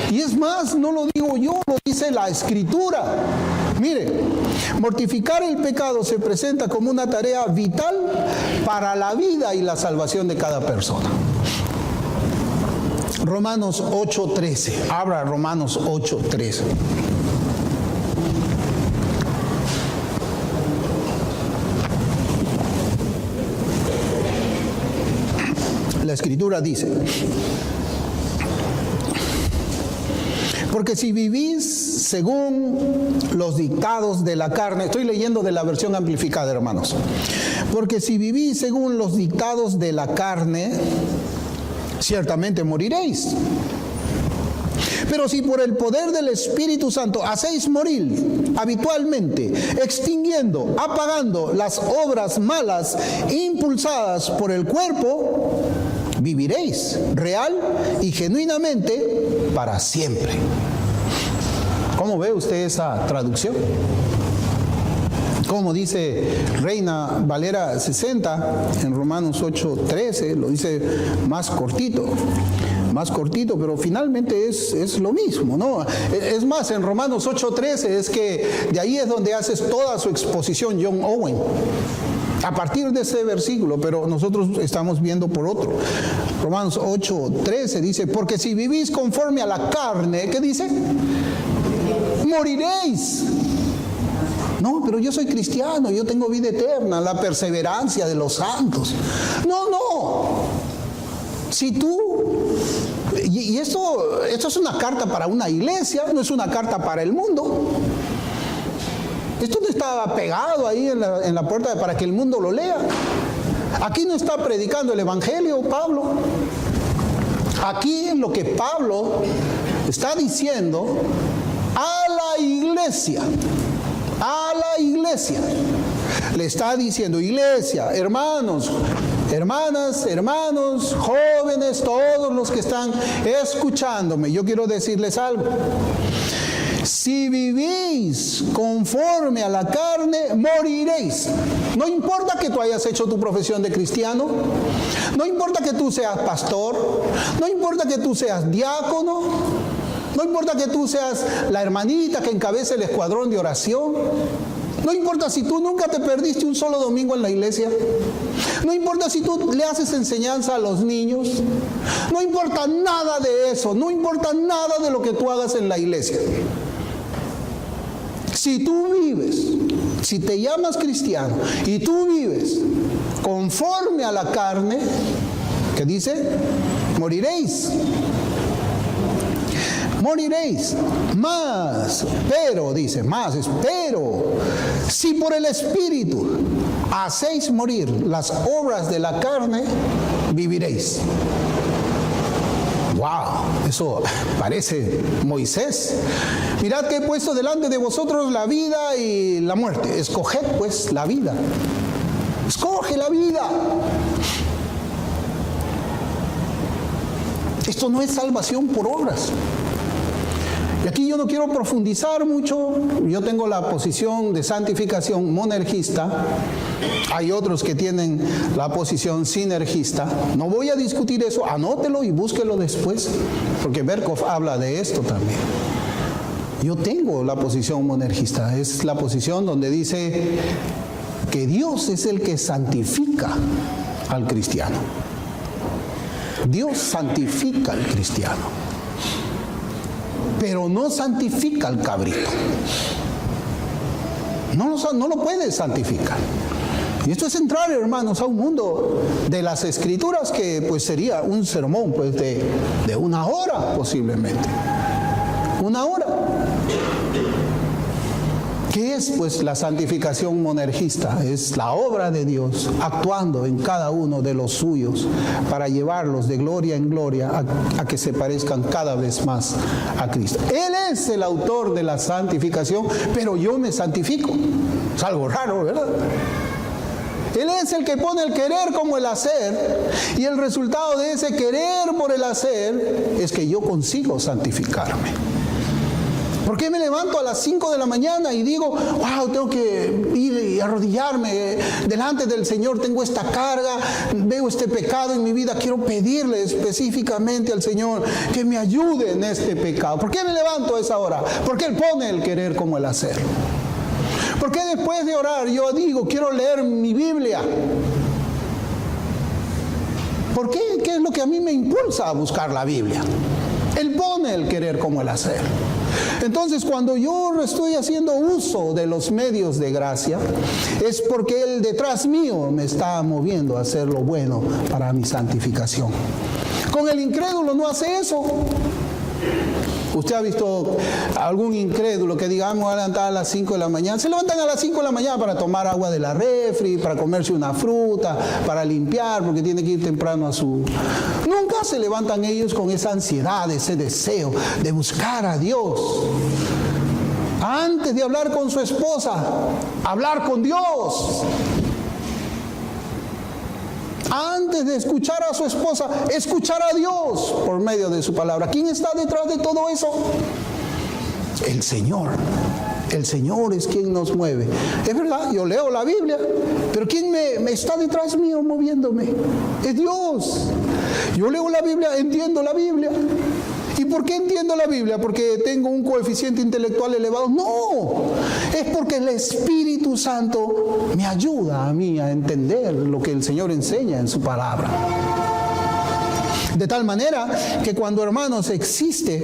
Y es más, no lo digo yo, lo dice la Escritura. Mire, mortificar el pecado se presenta como una tarea vital para la vida y la salvación de cada persona. Romanos 8:13. Abra Romanos 8:13. La Escritura dice, porque si vivís según los dictados de la carne, estoy leyendo de la versión amplificada, hermanos, porque si vivís según los dictados de la carne, ciertamente moriréis. Pero si por el poder del Espíritu Santo hacéis morir habitualmente, extinguiendo, apagando las obras malas impulsadas por el cuerpo, viviréis real y genuinamente para siempre. ¿Cómo ve usted esa traducción? Como dice Reina Valera 60 en Romanos 8:13, lo dice más cortito, pero finalmente es lo mismo, ¿no? Es más, en Romanos 8:13 es que de ahí es donde haces toda su exposición John Owen, a partir de ese versículo, pero nosotros estamos viendo por otro. Romanos 8:13 dice, porque si vivís conforme a la carne, ¿qué dice? Moriréis. No, pero yo soy cristiano, yo tengo vida eterna, la perseverancia de los santos. No. Si tú, y esto es una carta para una iglesia, no es una carta para el mundo. Esto no estaba pegado ahí en la puerta para que el mundo lo lea. Aquí no está predicando el Evangelio Pablo. Aquí lo que Pablo está diciendo a la iglesia iglesia, le está diciendo: iglesia, hermanos, hermanas, hermanos, jóvenes, todos los que están escuchándome, yo quiero decirles algo. Si vivís conforme a la carne, moriréis. No importa que tú hayas hecho tu profesión de cristiano, no importa que tú seas pastor, no importa que tú seas diácono, no importa que tú seas la hermanita que encabeza el escuadrón de oración, no importa si tú nunca te perdiste un solo domingo en la iglesia, no importa si tú le haces enseñanza a los niños, no importa nada de eso, no importa nada de lo que tú hagas en la iglesia. Si tú vives, si te llamas cristiano y tú vives conforme a la carne, ¿qué dice? Moriréis. Moriréis. Más, pero, dice, más, pero, si por el Espíritu hacéis morir las obras de la carne, viviréis. ¡Wow! Eso parece Moisés. Mirad que he puesto delante de vosotros la vida y la muerte. Escoged pues la vida. Escoge la vida. Esto no es salvación por obras. Y aquí yo no quiero profundizar mucho. Yo tengo la posición de santificación monergista. Hay otros que tienen la posición sinergista. No voy a discutir eso. Anótelo y búsquelo después, porque Berkov habla de esto también. Yo tengo la posición monergista. Es la posición donde dice que Dios es el que santifica al cristiano. Dios santifica al cristiano, pero no santifica al cabrito. No lo puede santificar. Y esto es entrar, hermanos, a un mundo de las Escrituras que pues sería un sermón pues de 1 hora posiblemente. 1 hora. ¿Qué es pues la santificación monergista? Es la obra de Dios actuando en cada uno de los suyos para llevarlos de gloria en gloria a que se parezcan cada vez más a Cristo. Él es el autor de la santificación, pero yo me santifico. Es algo raro, ¿verdad? Él es el que pone el querer como el hacer, y el resultado de ese querer por el hacer es que yo consigo santificarme. ¿Por qué me levanto a las 5 de la mañana y digo, wow, tengo que ir y arrodillarme delante del Señor, tengo esta carga, veo este pecado en mi vida, quiero pedirle específicamente al Señor que me ayude en este pecado? ¿Por qué me levanto a esa hora? Porque Él pone el querer como el hacer. ¿Por qué después de orar yo digo, quiero leer mi Biblia? ¿Por qué? ¿Qué es lo que a mí me impulsa a buscar la Biblia? Él pone el querer como el hacer. Entonces, cuando yo estoy haciendo uso de los medios de gracia, es porque Él detrás mío me está moviendo a hacer lo bueno para mi santificación. Con el incrédulo no hace eso. Usted ha visto algún incrédulo que diga, vamos a levantar a las 5 de la mañana. Se levantan a las 5 de la mañana para tomar agua de la refri, para comerse una fruta, para limpiar, porque tiene que ir temprano a su... Nunca se levantan ellos con esa ansiedad, ese deseo de buscar a Dios. Antes de hablar con su esposa, hablar con Dios. Antes de escuchar a su esposa, escuchar a Dios por medio de su palabra. ¿Quién está detrás de todo eso? El Señor. El Señor es quien nos mueve. Es verdad, yo leo la Biblia, pero ¿quién me está detrás mío moviéndome? Es Dios. Yo leo la Biblia, entiendo la Biblia. ¿Y por qué entiendo la Biblia? ¿Porque tengo un coeficiente intelectual elevado? No, es porque el Espíritu Santo me ayuda a mí a entender lo que el Señor enseña en su palabra. De tal manera que cuando, hermanos, existe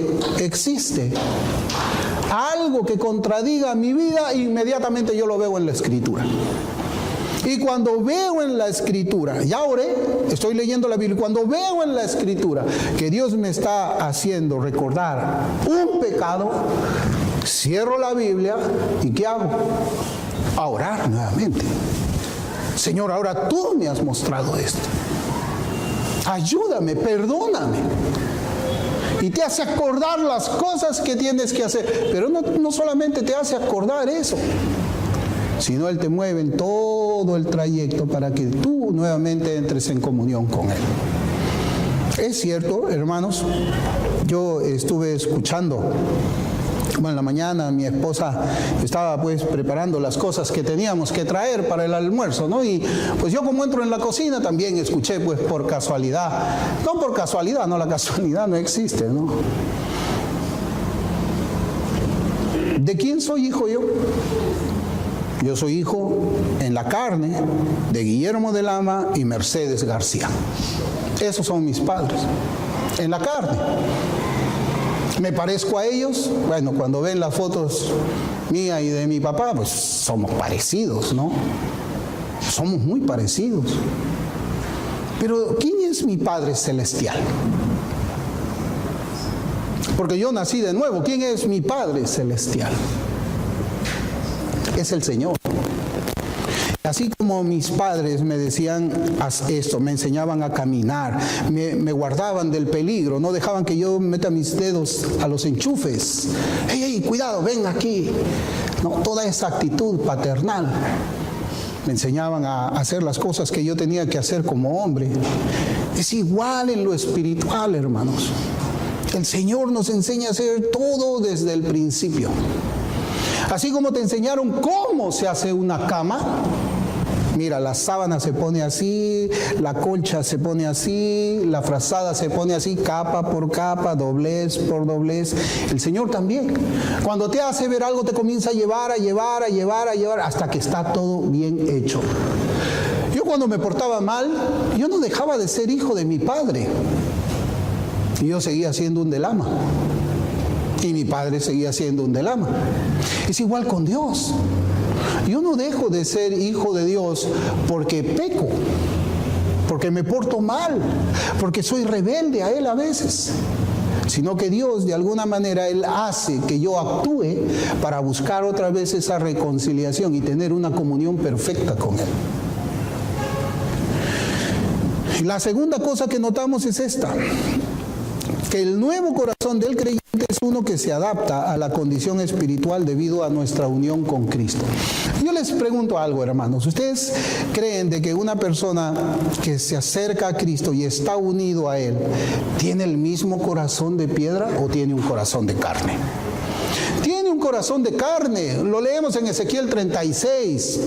algo que contradiga mi vida, inmediatamente yo lo veo en la Escritura. Y cuando veo en la Escritura, ya oré, estoy leyendo la Biblia, cuando veo en la Escritura que Dios me está haciendo recordar un pecado, cierro la Biblia y ¿qué hago? A orar nuevamente. Señor, ahora tú me has mostrado esto. Ayúdame, perdóname. y te hace acordar las cosas que tienes que hacer. Pero no solamente te hace acordar eso, sino Él te mueve en todo el trayecto para que tú nuevamente entres en comunión con Él. Es cierto, hermanos, yo estuve escuchando, bueno, en la mañana mi esposa estaba pues preparando las cosas que teníamos que traer para el almuerzo, ¿no? Y pues yo como entro en la cocina también escuché pues por casualidad, no por casualidad, no, la casualidad no existe, ¿no? ¿De quién soy hijo yo? Yo soy hijo en la carne de Guillermo de Lama y Mercedes García. Esos son mis padres, en la carne. ¿Me parezco a ellos? Bueno, cuando ven las fotos mía y de mi papá, pues somos parecidos, ¿no? Somos muy parecidos. Pero ¿quién es mi Padre Celestial? Porque yo nací de nuevo. ¿Quién es mi Padre Celestial? Es el Señor. Así como mis padres me decían, haz esto, me enseñaban a caminar, me guardaban del peligro, no dejaban que yo meta mis dedos a los enchufes. ¡Ey, cuidado, ven aquí! No, toda esa actitud paternal. Me enseñaban a hacer las cosas que yo tenía que hacer como hombre. Es igual en lo espiritual, hermanos. El Señor nos enseña a hacer todo desde el principio. Así como te enseñaron cómo se hace una cama. Mira, la sábana se pone así, la colcha se pone así, la frazada se pone así, capa por capa, doblez por doblez. El Señor también. Cuando te hace ver algo, te comienza a llevar, hasta que está todo bien hecho. Yo cuando me portaba mal, yo no dejaba de ser hijo de mi padre. Y yo seguía siendo un delama. Y mi padre seguía siendo un delama. Es igual con Dios. Yo no dejo de ser hijo de Dios porque peco, porque me porto mal, porque soy rebelde a Él a veces, sino que Dios de alguna manera Él hace que yo actúe para buscar otra vez esa reconciliación y tener una comunión perfecta con Él. Y la segunda cosa que notamos es esta, que el nuevo corazón del creyente es uno que se adapta a la condición espiritual debido a nuestra unión con Cristo. Yo les pregunto algo, hermanos. ¿Ustedes creen de que una persona que se acerca a Cristo y está unido a Él, tiene el mismo corazón de piedra o tiene un corazón de carne? Tiene un corazón de carne. Lo leemos en Ezequiel 36.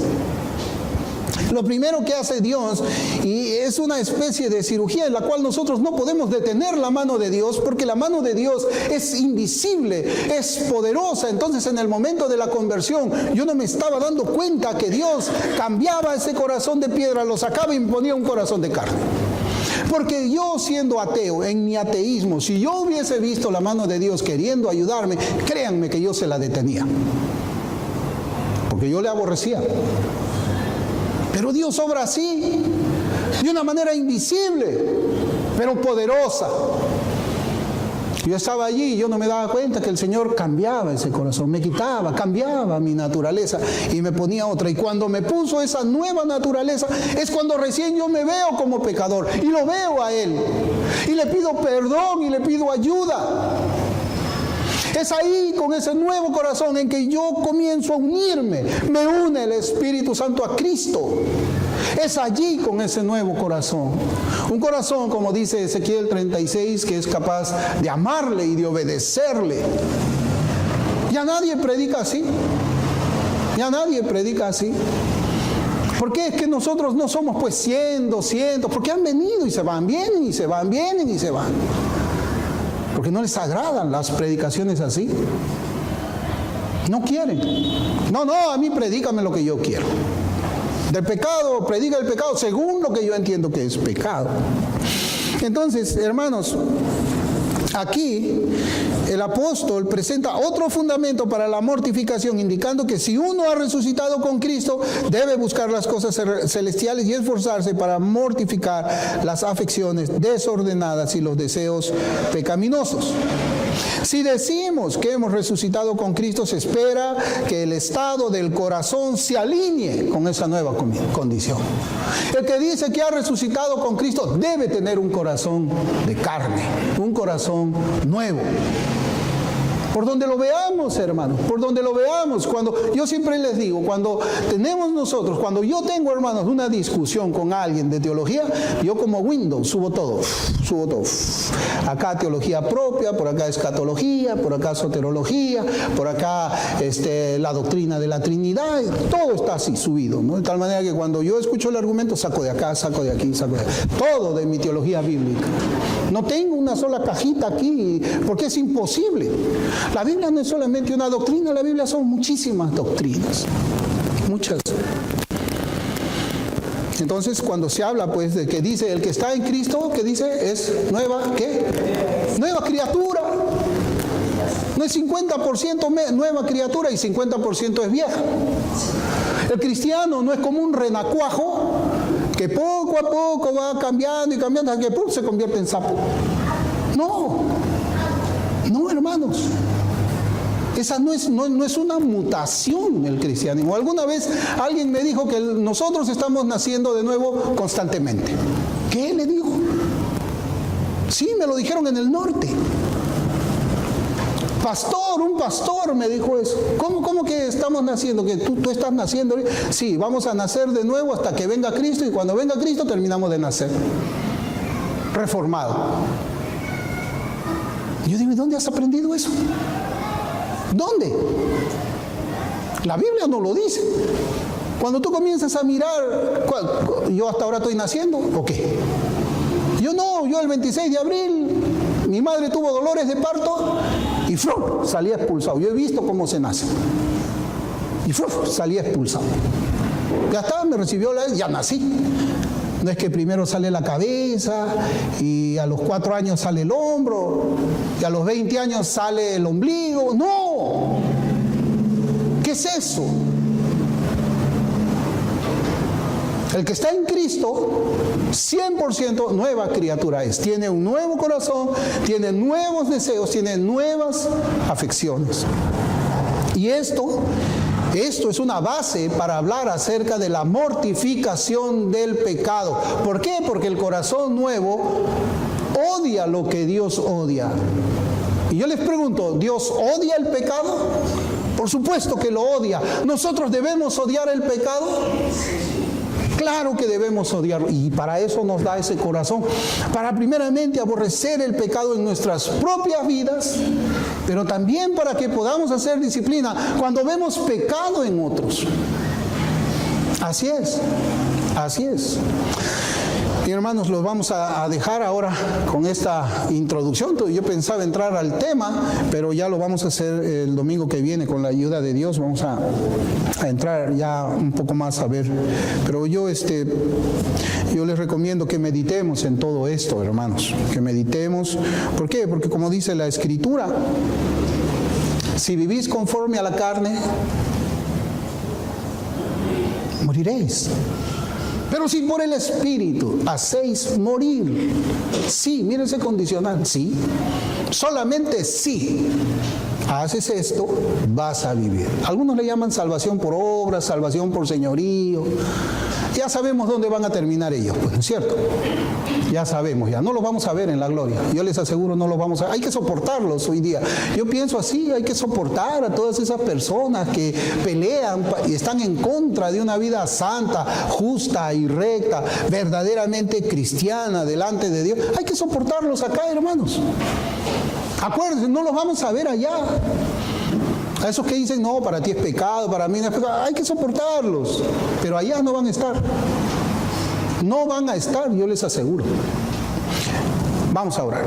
Lo primero que hace Dios, y es una especie de cirugía en la cual nosotros no podemos detener la mano de Dios, porque la mano de Dios es invisible, es poderosa. Entonces en el momento de la conversión yo no me estaba dando cuenta que Dios cambiaba ese corazón de piedra, lo sacaba y me ponía un corazón de carne. Porque yo siendo ateo, en mi ateísmo, si yo hubiese visto la mano de Dios queriendo ayudarme, créanme que yo se la detenía, porque yo le aborrecía. Pero Dios obra así, de una manera invisible, pero poderosa. Yo estaba allí y yo no me daba cuenta que el Señor cambiaba ese corazón, me quitaba, cambiaba mi naturaleza y me ponía otra. Y cuando me puso esa nueva naturaleza, es cuando recién yo me veo como pecador y lo veo a Él. Y le pido perdón y le pido ayuda. Es ahí, con ese nuevo corazón, en que yo comienzo a unirme. Me une el Espíritu Santo a Cristo. Es allí, con ese nuevo corazón. Un corazón, como dice Ezequiel 36, que es capaz de amarle y de obedecerle. Ya nadie predica así. Ya nadie predica así. ¿Por qué es que nosotros no somos pues cientos? Porque han venido y se van, vienen y se van, vienen y se van. Porque no les agradan las predicaciones así. No quieren. No, a mí predícame lo que yo quiero. Del pecado, predica el pecado según lo que yo entiendo que es pecado. Entonces, hermanos, aquí el apóstol presenta otro fundamento para la mortificación, indicando que si uno ha resucitado con Cristo, debe buscar las cosas celestiales y esforzarse para mortificar las afecciones desordenadas y los deseos pecaminosos. Si decimos que hemos resucitado con Cristo, se espera que el estado del corazón se alinee con esa nueva condición. El que dice que ha resucitado con Cristo debe tener un corazón de carne, un corazón corazón nuevo. Por donde lo veamos, hermanos, por donde lo veamos. Cuando yo siempre les digo, cuando yo tengo, hermanos, una discusión con alguien de teología, yo como Windows subo todo. Acá teología propia, por acá escatología, por acá soterología, por acá la doctrina de la Trinidad, todo está así subido, ¿no? De tal manera que cuando yo escucho el argumento, saco de acá, saco de aquí, saco de allá. Todo de mi teología bíblica. No tengo una sola cajita aquí, porque es imposible. La Biblia no es solamente una doctrina, la Biblia son muchísimas doctrinas, muchas. Entonces, cuando se habla, pues, de que dice el que está en Cristo, que dice es nueva, ¿qué? Nueva criatura. No es 50% nueva criatura y 50% es vieja. El cristiano no es como un renacuajo que poco a poco va cambiando y cambiando hasta que ¡pum!, se convierte en sapo. No, hermanos. Esa no es una mutación el cristianismo. Alguna vez alguien me dijo que nosotros estamos naciendo de nuevo constantemente. ¿Qué le digo? Sí, me lo dijeron en el norte. Un pastor me dijo eso. ¿Cómo que estamos naciendo? ¿Que tú estás naciendo? Sí, vamos a nacer de nuevo hasta que venga Cristo, y cuando venga Cristo terminamos de nacer. Reformado. Yo digo, ¿y dónde has aprendido eso? ¿Dónde? La Biblia no lo dice. Cuando tú comienzas a mirar, ¿yo hasta ahora estoy naciendo o qué? Yo el 26 de abril, mi madre tuvo dolores de parto y salía expulsado. Yo he visto cómo se nace. Y salía expulsado. Ya estaba, me recibió ya nací. No es que primero sale la cabeza y a los 4 años sale el hombro y a los 20 años sale el ombligo. ¡No! ¿Qué es eso? El que está en Cristo, 100% nueva criatura es. Tiene un nuevo corazón, tiene nuevos deseos, tiene nuevas afecciones. Y esto es una base para hablar acerca de la mortificación del pecado. ¿Por qué? Porque el corazón nuevo odia lo que Dios odia. Y yo les pregunto, ¿Dios odia el pecado? Por supuesto que lo odia. ¿Nosotros debemos odiar el pecado? Claro que debemos odiarlo, y para eso nos da ese corazón, para primeramente aborrecer el pecado en nuestras propias vidas, pero también para que podamos hacer disciplina cuando vemos pecado en otros. Así es. Y hermanos, los vamos a dejar ahora con esta introducción. Yo pensaba entrar al tema, pero ya lo vamos a hacer el domingo que viene con la ayuda de Dios. Vamos a entrar ya un poco más a ver. Pero yo les recomiendo que meditemos en todo esto, hermanos. Que meditemos. ¿Por qué? Porque como dice la Escritura, si vivís conforme a la carne, moriréis. Pero si por el Espíritu hacéis morir, sí, miren ese condicional, sí, solamente sí haces esto, vas a vivir. Algunos le llaman salvación por obra, salvación por señorío. Ya sabemos dónde van a terminar ellos, pues, ¿no es cierto? Ya sabemos, ya no los vamos a ver en la gloria. Yo les aseguro, no los vamos a ver. Hay que soportarlos hoy día. Yo pienso así, hay que soportar a todas esas personas que pelean y están en contra de una vida santa, justa y recta, verdaderamente cristiana delante de Dios. Hay que soportarlos acá, hermanos. Acuérdense, no los vamos a ver allá. A esos que dicen, no, para ti es pecado, para mí no es pecado, hay que soportarlos, pero allá no van a estar. No van a estar, yo les aseguro. Vamos a orar.